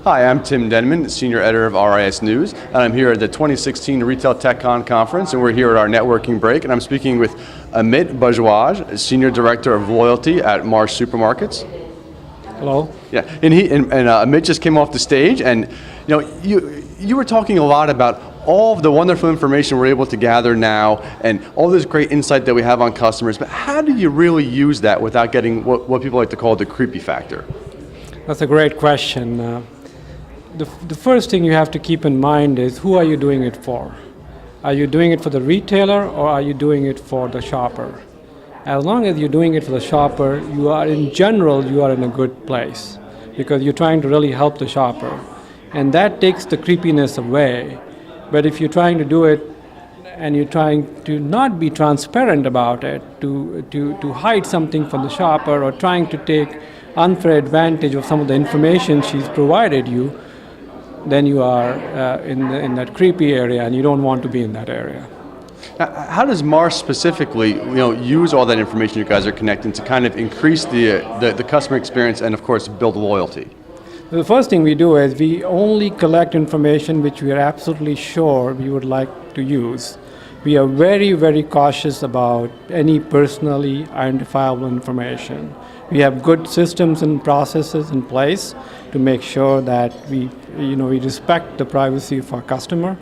Hi, I'm Tim Denman, Senior Editor of RIS News, and I'm here at the 2016 RetailTechCon conference, and we're here at our networking break, and I'm speaking with Amit Bhardwaj, Senior Director of Loyalty at Marsh Supermarkets. Hello. Yeah, and Amit just came off the stage, and you were talking a lot about all of the wonderful information we're able to gather now, and all this great insight that we have on customers. But how do you really use that without getting what people like to call the creepy factor? That's a great question. The first thing you have to keep in mind is, who are you doing it for? Are you doing it for the retailer, or are you doing it for the shopper? As long as you're doing it for the shopper, you are in a good place, because you're trying to really help the shopper. And that takes the creepiness away. But if you're trying to do it and you're trying to not be transparent about it, to hide something from the shopper, or trying to take unfair advantage of some of the information she's provided you, then you are in that creepy area, and you don't want to be in that area. Now, how does Marsh specifically, use all that information you guys are connecting to kind of increase the customer experience and, of course, build loyalty? The first thing we do is we only collect information which we are absolutely sure we would like to use. We are very, very cautious about any personally identifiable information. We have good systems and processes in place to make sure that we respect the privacy of our customer,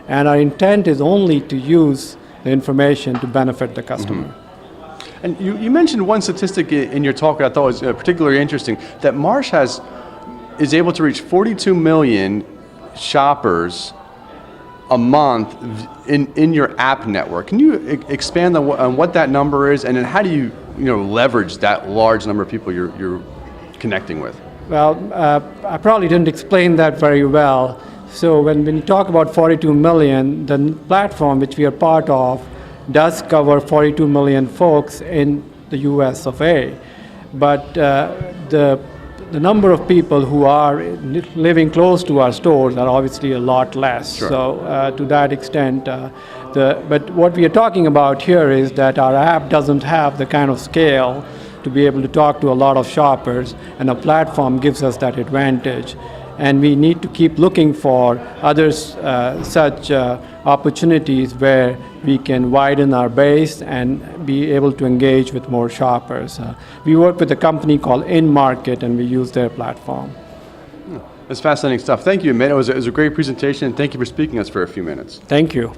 and our intent is only to use the information to benefit the customer. Mm-hmm. And you mentioned one statistic in your talk that I thought was particularly interesting, that Marsh is able to reach 42 million shoppers a month in your app network. Can you expand on what that number is, and then how do you leverage that large number of people you're connecting with? Well, I probably didn't explain that very well. So when you talk about 42 million, the platform which we are part of does cover 42 million folks in the US of A. But the number of people who are living close to our stores are obviously a lot less. Sure. So to that extent, but what we are talking about here is that our app doesn't have the kind of scale to be able to talk to a lot of shoppers, and a platform gives us that advantage. And we need to keep looking for others, such opportunities where we can widen our base and be able to engage with more shoppers. We work with a company called In-Market, and we use their platform. That's fascinating stuff. Thank you, Amit. It was a great presentation, and thank you for speaking to us for a few minutes. Thank you.